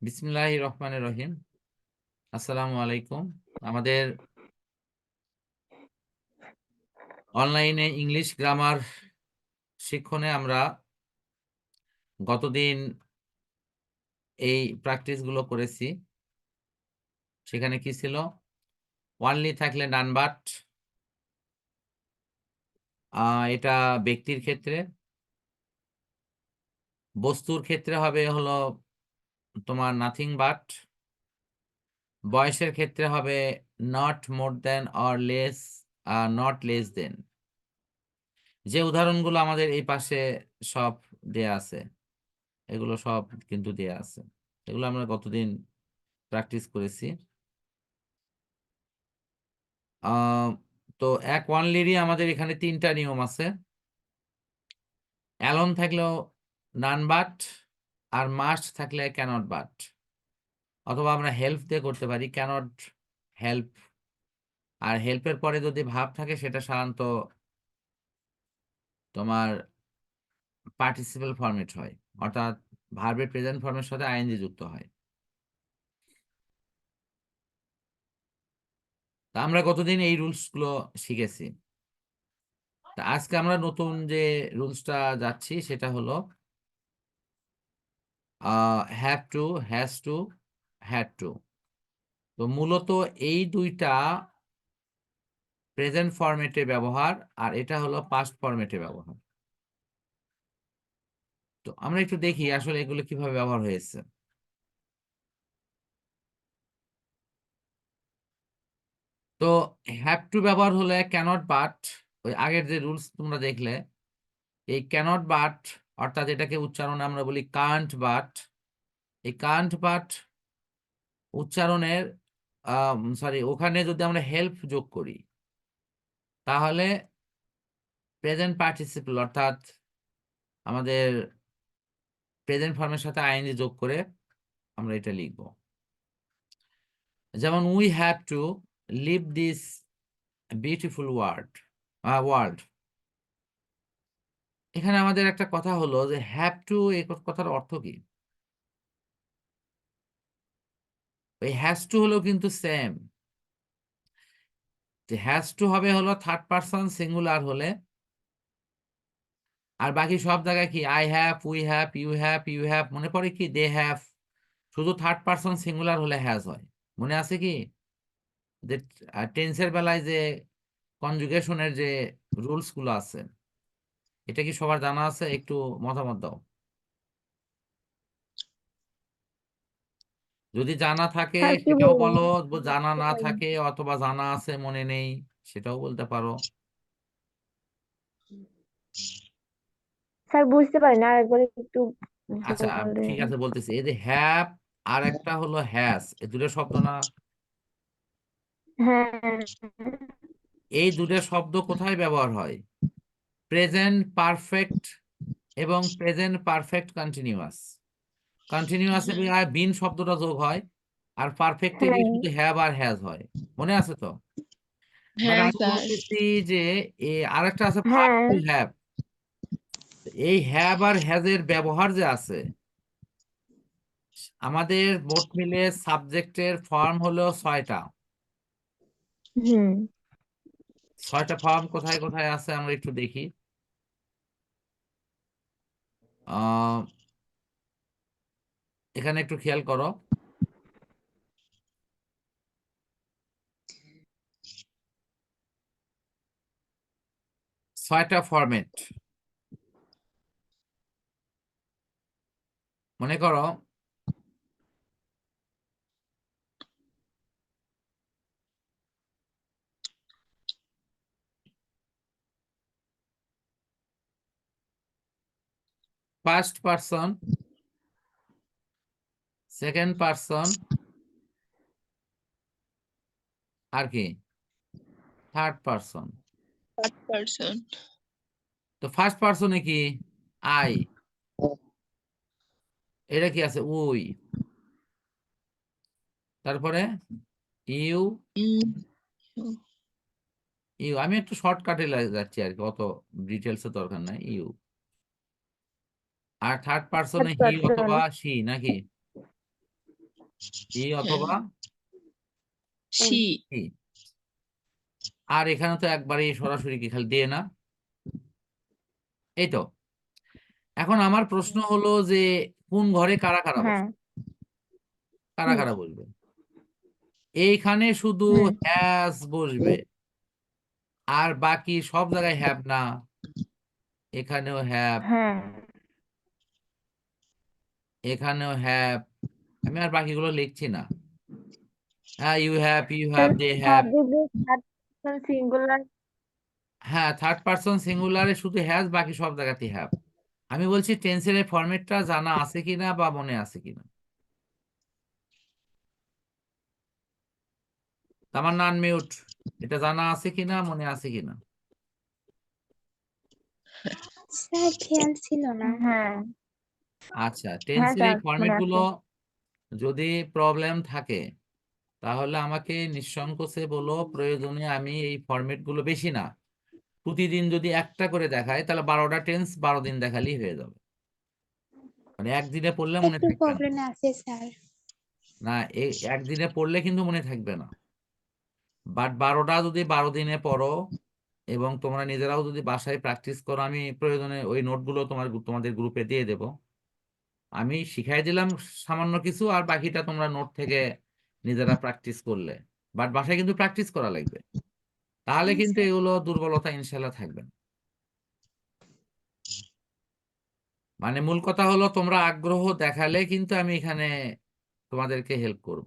বিসমিল্লাহির রহমানির রহিম। আসসালামু আলাইকুম। আমাদের অনলাইনে ইংলিশ গ্রামার শিক্ষণে আমরা গতদিন এই প্র্যাকটিসগুলো করেছি। সেখানে কি ছিল? ওয়ানলি থাকলে ডান বাট, এটা ব্যক্তির ক্ষেত্রে। বস্তুর ক্ষেত্রে হবে হলো তোমার নাথিং বাট। বয়সের ক্ষেত্রে হবে not more than or less, not less than. যে উদাহরণগুলো আমাদের এই পাশে সব দেয়া আছে, এগুলো সব কিন্তু দেয়া আছে। এগুলো আমরা গতদিন প্র্যাকটিস করেছি। তো এক ওয়ানলিরই আমাদের এখানে 3টা নিয়ম আছে। অ্যালন থাকলেও নান বাট, আর মাস্ট থাকলে ক্যানট বাট। অথবা আমরা হেল্প দিয়ে করতে পারি, ক্যানট হেল্প। আর হেল্পের পরে যদি ভাব থাকে সেটা সাধারণত তোমার পার্টিসিপেল ফর্মেট হয়, অর্থাৎ ভার্বের প্রেজেন্ট ফর্মের সাথে আইএনজি যুক্ত হয়। তা আমরা গতদিন এই রুলসগুলো শিখেছি। তা আজকে আমরা নতুন যে রুলসটা যাচ্ছি সেটা হলো have to, has to, had to. তো মূলত এই দুইটা প্রেজেন্ট ফরম্যাটে ব্যবহার, আর এটা হলো পাস্ট ফরম্যাটে ব্যবহার। তো আমরা একটু দেখি আসলে এগুলো কিভাবে ব্যবহার হয়েছে। তো হ্যাভ টু ব্যবহার হলে ক্যানট বাট, ওই আগের যে রুলস তোমরা দেখলে, এই ক্যানট বাট অর্থাৎ এটাকে উচ্চারণে আমরা বলি কান্ট বাট। এই কান্ট বাট উচ্চারণের সরি, ওখানে যদি আমরা হেল্প যোগ করি তাহলে প্রেজেন্ট পার্টিসিপল অর্থাৎ আমাদের প্রেজেন্ট ফর্মের সাথে আইএনজি যোগ করে আমরা এটা লিখব। যেমন we have to live this beautiful world. এখানে আমাদের একটা কথা হলো যে হ্যাভ টু, এই কথার অর্থ কি? এই হ্যাজ টু হলো কিন্তু সেম। যে হ্যাজ টু হবে হলো থার্ড পারসন সিঙ্গুলার হলে, আর বাকি সব জায়গায় কি I have, we have, you have, মনে পড়ে কি দে হ্যাভ। শুধু থার্ড পারসন সিঙ্গুলার হলে হ্যাজ হয়। মনে আছে কি যে টেন্সের বেলায় যে কনজুগেশনের যে রুলস গুলো আছে, এটা কি সবার জানা আছে? একটু মতামত দাও। যদি জানা থাকে স্যার কি সেটাও বলবেন? বলো, জানা না থাকে অথবা জানা আছে মনে নেই সেটাও বলতে পারো। স্যার বুঝতে পারি না, আরেকবার একটু আচ্ছা বললে। ঠিক আছে, বলতেছি। এই যে হ্যাভ আর একটা হলো হ্যাজ, এই দুটো শব্দ না? হ্যাঁ। এই দুটো শব্দ কোথায় ব্যবহার হয়? প্রেজেন্ট পারফেক্ট এবং প্রেজেন্ট পারফেক্ট কন্টিনিউয়াস। কন্টিনিউয়াসে বিন শব্দটা যোগ হয়, আর পারফেক্টে হ্যাঁ। শুধু হ্যাভ আর হ্যাজ হয়। মনে আছে তো? এবার হ্যাঁ আমি স্যার। বলতেছি যে আরেকটা আছে ভার্ব হ্যাঁ। To have. এই হ্যাভ আর হ্যাজ এর ব্যবহার যে আছে, আমাদের মোট মিলে সাবজেক্টের ফর্ম হলো 6টা। হুম। 6টা ফর্ম কোথায় কোথায় আছে আমরা একটু দেখি। আহ এখানে একটু খেয়াল করো। 6টা ফরম্যাট। মনে করো ফার্স্ট পারসন, সেকেন্ড পারসন, আর কি থার্ড পারসন। Third person. তো ফার্স্ট পারসনে কি আই, এটা কি আছে উই, তারপরে ইউ, ইউ। আমি একটু শর্টকাটে যাচ্ছি আর কি, অত ডিটেলসে দরকার নাই। ইউ। আর থার্ড পারসনে থার্ড হি পারসন। অথবা সি নাকি? ই অথবা সি ই। আর এখানে তো একবারে সরাসরি কি খালি দিয়ে না, এই তো। এখন আমার প্রশ্ন হলো যে কোন ঘরে কারা কারা হ্যাঁ। বসে, কারা হুম। কারা বসবে? এইখানে শুধু হুম। হ্যাজ বসবে, আর বাকি সব জায়গায় হ্যাভ না। এখানেও হ্যাভ, হ্যাঁ। এখানেও হ্যাভ। আমি আর বাকিগুলো লিখছি না। হ্যাঁ, ইউ হ্যাভ, ইউ হ্যাভ, তাহলে দে হ্যাভ। সব দিকে থার্ড পারসন সিঙ্গুলার। হ্যাঁ, থার্ড পারসন সিঙ্গুলারে শুধু হ্যাজ, বাকি সব জায়গাতেই হ্যাভ। আমি বলছি টেন্সের এই ফরম্যাটটা জানা আছে কিনা বা মনে আছে কিনা। তামান্না আনমিউট, এটা জানা আছে কিনা, মনে আছে কিনা? স্যার খেয়াল ছিল না। হ্যাঁ। আচ্ছা, হ্যাঁ টেন্সের এই স্যার ফরম্যাট মনে গুলো আছে। যদি প্রবলেম থাকে তাহলে আমাকে নিঃসংকোচে বলো, প্রয়োজনে আমি এই ফরম্যাট গুলো বেশি না, প্রতিদিন যদি একটা করে দেখায় তাহলে 12টা টেন্স 12 দিন দেখালেই হয়ে যাবে। মানে একদিনে পড়লে মনে একটু থাকবে না। প্রবলেম আছে স্যার। না, একদিনে পড়লে কিন্তু মনে থাকবে না। বাট 12টা যদি 12 দিনে পড়ো এবং তোমরা নিজেরাও যদি বাসায় প্র্যাকটিস করো, আমি প্রয়োজনে ওই নোটগুলো তোমাদের গ্রুপে দিয়ে দেব। আমি শিখাই দিলাম সামান্য কিছু, আর বাকিটা তোমরা নোট থেকে নিজেরা প্র্যাকটিস করলে। বাট বাসায় কিন্তু প্র্যাকটিস করা লাগবে, তাহলে হ্যাঁ কিন্তু স্যার। এগুলো দুর্বলতা ইনশাল্লাহ থাকবে না। মানে মূল কথা হলো তোমরা আগ্রহ দেখালে কিন্তু আমি এখানে তোমাদেরকে হেল্প করব।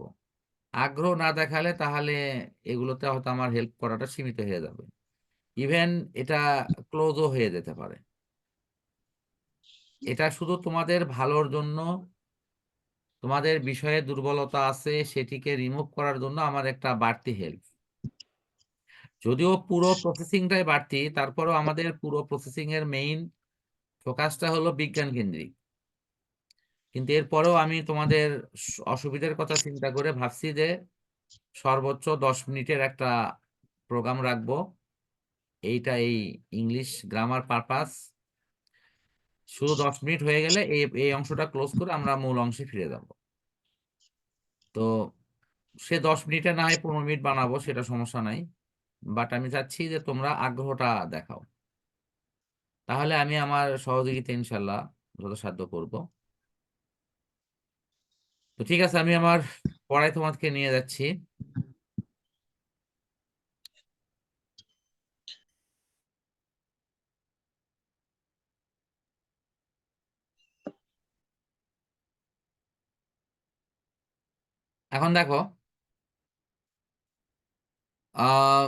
আগ্রহ না দেখালে তাহলে এগুলোতে হয়তো আমার হেল্প করাটা সীমিত হয়ে যাবে, ইভেন এটা ক্লোজও হয়ে যেতে পারে। এটা শুধু তোমাদের ভালোর জন্য, তোমাদের বিষয়ে দুর্বলতা আছে সেটিকে রিমুভ করার জন্য আমার একটা বাড়তি হেল্প। যদিও পুরো প্রসেসিংটাই বাড়তি, তারপরেও আমাদের পুরো প্রসেসিং এর মেইন ফোকাসটা হলো বিজ্ঞান কেন্দ্রিক। কিন্তু এরপরেও আমি তোমাদের অসুবিধার কথা চিন্তা করে ভাবছি যে সর্বোচ্চ 10 মিনিটের একটা প্রোগ্রাম রাখবো। এইটা এই ইংলিশ গ্রামার পারপাস, শুধু 10 মিনিট হয়ে গেলে এই এই অংশটা ক্লোজ করে আমরা মূল অংশে ফিরে যাব। তো সে 10 মিনিটে না হয় 15 মিনিট বানাবো, সেটা সমস্যা নাই। বাট আমি চাচ্ছি যে তোমরা আগ্রহটা দেখাও, তাহলে আমি আমার সহযোগিতা ইনশাল্লাহ যথাসাধ্য করব। তো ঠিক আছে, আমি আমার পড়ায় তোমাদেরকে নিয়ে যাচ্ছি। এখন দেখো, আহ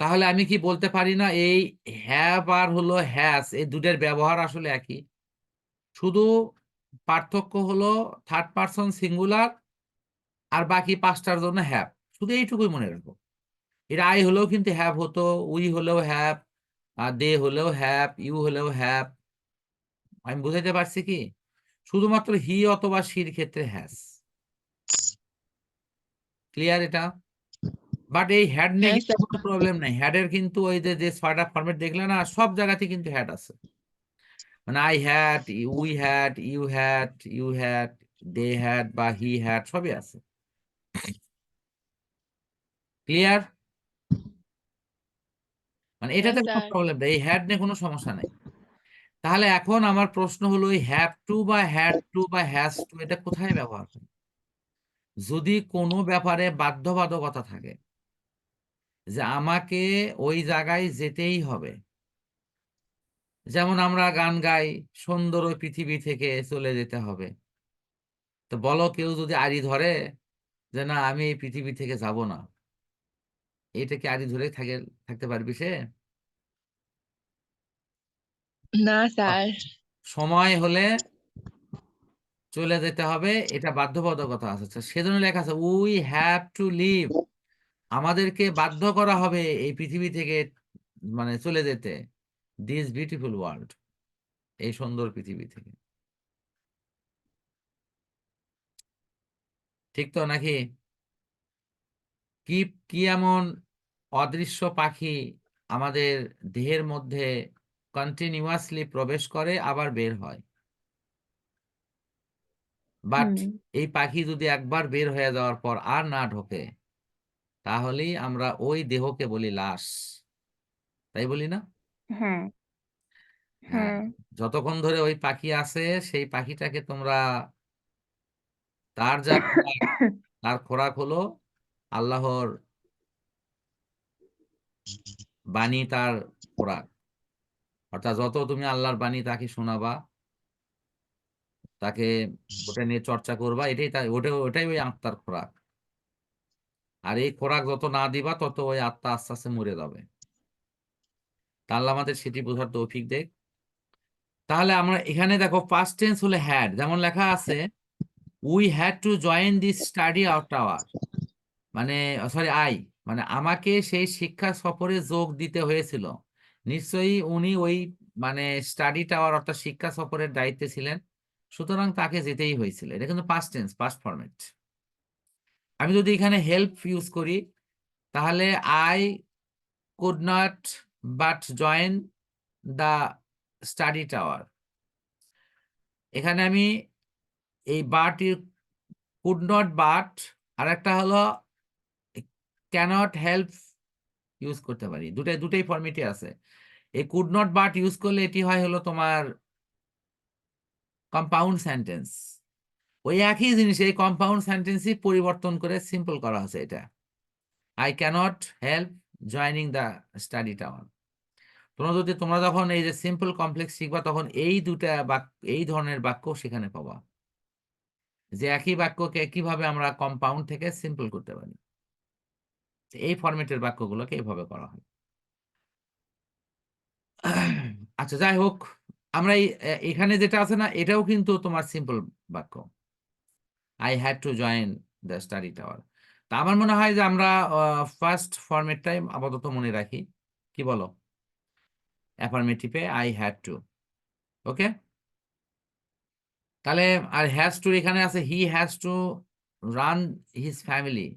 তাহলে আমি কি বলতে পারি না এই হ্যাভ আর হলো হ্যাজ, এই দুটোর ব্যবহার আসলে একই, শুধু পার্থক্য হলো থার্ড পারসন সিঙ্গুলার আর বাকি 5টার জন্য হ্যাভ। শুধু এইটুকুই মনে রাখো। এটা আই হলেও কিন্তু হ্যাভ হতো, উই হলেও হ্যাভ, আর দে হলেও হ্যাভ, ইউ হলেও হ্যাভ। আমি বুঝাইতে পারছি কি? শুধুমাত্র হি অথবা শির ক্ষেত্রে হ্যাজ। ক্লিয়ার এটা? বাট এই হ্যাড নিয়ে হ্যাঁ কিন্তু স্যার কোনো প্রবলেম নাই। হ্যাডের কিন্তু ওই যে যে 6টা ফরম্যাট দেখলে না, সব জায়গাতে কিন্তু হ্যাড আছে। মানে I had, we had, you had, you had, they had বা হি হ্যাড, সবই আছে। ক্লিয়ার? মানে হ্যাঁ এটাতে কোনো স্যার প্রবলেম নেই, এই হ্যাড নিয়ে কোনো সমস্যা নেই। তাহলে এখন আমার প্রশ্ন হলো এই হ্যাভ টু বা হ্যাড টু বা হ্যাজ টু এটা কোথায় ব্যবহার হয়? যদি কোনো ব্যাপারে বাধ্যবাধকতা থাকে যে আমাকে ওই জায়গায় যেতেই হবে, যেমন আমরা গান গাই সুন্দর ওই পৃথিবী থেকে চলে যেতে হবে, তো বলো কেউ যদি আড়ি ধরে যে না আমি এই পৃথিবী থেকে যাব না, এটা কি আড়ি ধরে থাকতে পারবি সে? না স্যার সময় হলে চলে যেতে হবে, এটা বাধ্যবাধকতা আছে। সেজন্য লেখা আছে উই হ্যাভ টু লিভ, আমাদেরকে বাধ্য করা হবে এই পৃথিবী থেকে মানে চলে যেতে, দিস বিউটিফুল ওয়ার্ল্ড, এই সুন্দর পৃথিবী থেকে। ঠিক তো নাকি? কি কি এমন অদৃশ্য পাখি আমাদের দেহের মধ্যে কন্টিনিউয়াসলি প্রবেশ করে আবার বের হয়? বাট এই পাখি যদি একবার বের হয়ে যাওয়ার পর আর না ঢোকে, তাহলেই আমরা ওই দেহকে বলি লাশ, তাই বলি না? হ্যাঁ হ্যাঁ, যতক্ষণ ধরে ওই পাখি আছে সেই পাখিটাকে তোমরা, তার যা খোরাক, তার খোরাক হলো আল্লাহর বাণী, তার খোরাক। অর্থাৎ যত তুমি আল্লাহর বাণী তাকে শোনাবা, তাকে ওটা নিয়ে চর্চা করবা, এটাই ওটাই ওই আত্মার খোরাক। আর এই খোরাক যত না দিবা তত ওই আত্মা আস্তে আস্তে মরে যাবে। তা আল্লাহ আমাদের সেটি বোঝার তৌফিক দেখ। তাহলে আমরা এখানে দেখো ফার্স্ট টেন্স হলে হ্যাড, যেমন লেখা আছে we had to join this study out hour, মানে সরি মানে আমাকে সেই শিক্ষা সফরে যোগ দিতে হয়েছিল। নিশ্চয়ই উনি ওই মানে স্টাডি টাওয়ার অর্থাৎ শিক্ষা সফরের দায়িত্বে ছিলেন, সুতরাং তাকে যেতেই হয়েছিল। এটা কিন্তু পাস্ট টেন্স, পাস্ট ফরম্যাট। আমি যদি এখানে হেল্প ইউজ করি, তাহলে I could not but join the study tower. এখানে আমি এই বাট কুড নট বাট, আর একটা হলো ক্যানট হেল্প ইউজ করতে পারি। দুটাই ফর্মেটে আছে। এই কুড নট বাট ইউজ করলে এটি হয় হলো তোমার কম্পাউন্ড সেন্টেন্স। ওই একই জিনিস এই কম্পাউন্ড সেন্টেন্সই পরিবর্তন করে সিম্পল করা হয়েছে। এটা I cannot help joining the study tower. তোমরা যখন এই যে সিম্পল কমপ্লেক্স শিখবা, তখন এই দুটা বাক্য, এই ধরনের বাক্য সেখানে পাবা, যে একই বাক্যকে কিভাবে আমরা কম্পাউন্ড থেকে সিম্পল করতে পারি। এই ফরম্যাটের বাক্যগুলোকে এইভাবে করা হয়। আচ্ছা, যাই হোক, আমরা এখানে যেটা আছে না, এটাও কিন্তু তোমার সিম্পল বাক্য, I had to join the study tower. তা আমার মনে হয় যে আমরা ফার্স্ট ফরম্যাটটাই আপাতত মনে রাখি, কি বলো? অ্যাফার্মেটিভে আই হ্যাড টু, ওকে। তাহলে আর হ্যাজ টু এখানে আছে he has to run his family.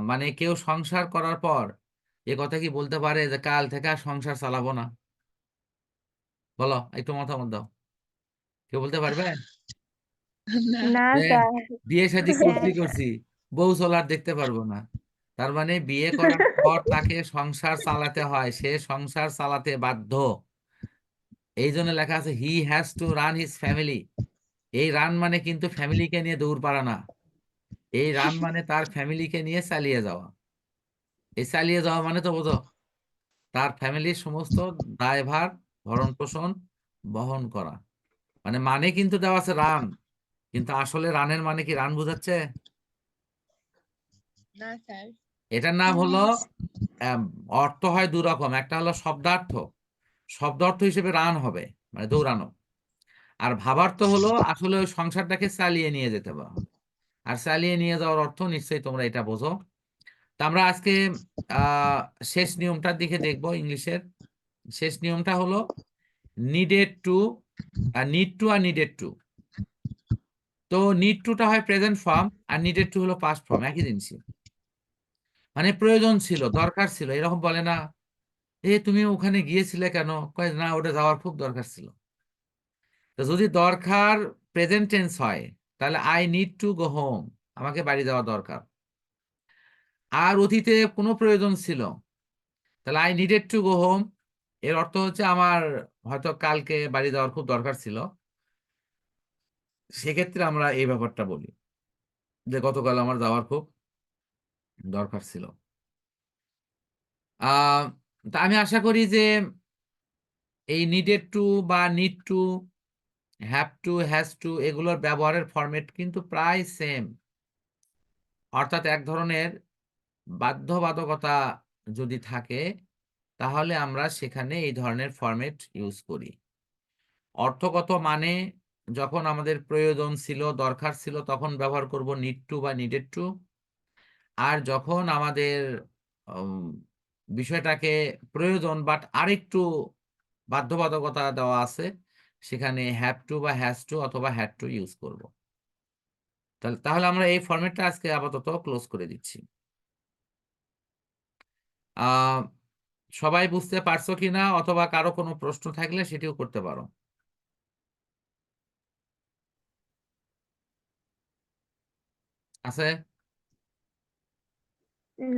মানে কেউ সংসার করার পর এ কথা কি বলতে পারে যে কাল থেকে আর সংসার চালাবো না? বলো, একটু মতামত দাও। কেউ বলতে পারবে? না না হ্যাঁ, স্যার। বিয়ে শাদী করছি, বউ চলার দেখতে পারবো না। তার মানে বিয়ে করার পর তাকে সংসার চালাতে হয়, সে সংসার চালাতে বাধ্য। এই জন্য লেখা আছে he has to run his family. এই রান মানে কিন্তু ফ্যামিলিকে নিয়ে দৌড় পাড়া না, এই রান মানে তার ফ্যামিলিকে নিয়ে চালিয়ে যাওয়া। এই চালিয়ে যাওয়া মানে তো বোঝো, তার ফ্যামিলির সমস্ত দায়ভার ভরণ পোষণ বহন করা। মানে কিন্তু দেওয়া আছে রান, কিন্তু আসলে রানের মানে কি রান বোঝাচ্ছে? না স্যার। এটার নাম হলো আম, অর্থ হয় দু রকম, একটা হলো শব্দার্থ, শব্দার্থ হিসেবে রান হবে মানে দৌড়ানো। আর ভাবার্থ হলো আসলে ওই সংসারটাকে চালিয়ে নিয়ে যেতে হবে। আর চালিয়ে নিয়ে যাওয়ার অর্থ নিশ্চয়ই তোমরা এটা বোঝো। তা আমরা আজকে আহ শেষ নিয়মটার দিকে দেখবো ইংলিশের। শেষ নিয়মটা হলো নিডেড টু, আর নিড টু আর নিডেড টু। তো নিড টুটা হয় প্রেজেন্ট ফর্ম, আর নিডেড টু হলো পাস্ট ফর্ম, একই জিনিসই। মানে প্রয়োজন ছিল, দরকার ছিল, এরকম বলে না তুমি ওখানে গিয়েছিলে কেন, কয় না ওটা যাওয়ার খুব দরকার ছিল। তো যদি দরকার প্রেজেন্ট টেন্স হয়, তাহলে I need to go home, আমাকে বাড়ি যাওয়া দরকার। আর অতীতে কোনো প্রয়োজন ছিল, তাহলে I needed to go home, এর অর্থ হচ্ছে আমার হয়তো কালকে বাড়ি যাওয়ার খুব দরকার ছিল। সেক্ষেত্রে আমরা এই ব্যাপারটা বলি যে গতকাল আমার যাওয়ার খুব দরকার ছিল। আহ তা আমি আশা করি যে এই নিডেড টু বা need to, have to, has to, এগুলোর ব্যবহারের ফরম্যাট কিন্তু প্রায় সেম। অর্থাৎ এক ধরনের বাধ্যবাধকতা যদি থাকে, তাহলে আমরা সেখানে এই ধরনের ফরম্যাট ইউজ করি। অর্থগত মানে যখন আমাদের প্রয়োজন ছিল, দরকার ছিল, তখন ব্যবহার করব নিড টু বা নিডেড টু। আর যখন আমাদের উম, বিষয়টাকে প্রয়োজন বাট আরেকটু বাধ্যবাধকতা দেওয়া আছে, সেখানে হ্যাভ টু বা হ্যাজ টু অথবা হ্যাড টু ইউজ করব। তাহলে আমরা এই ফরম্যাটটা আজকে আপাতত ক্লোজ করে দিচ্ছি। আহ সবাই বুঝতে পারছো কিনা, অথবা কারো কোনো প্রশ্ন থাকলে সেটিও করতে পারো। আছে?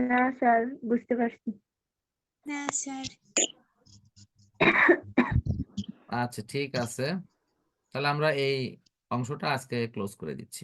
না স্যার, বুঝতে পারছি। না স্যার। আচ্ছা ঠিক আছে, তাহলে আমরা এই অংশটা আজকে ক্লোজ করে দিচ্ছি।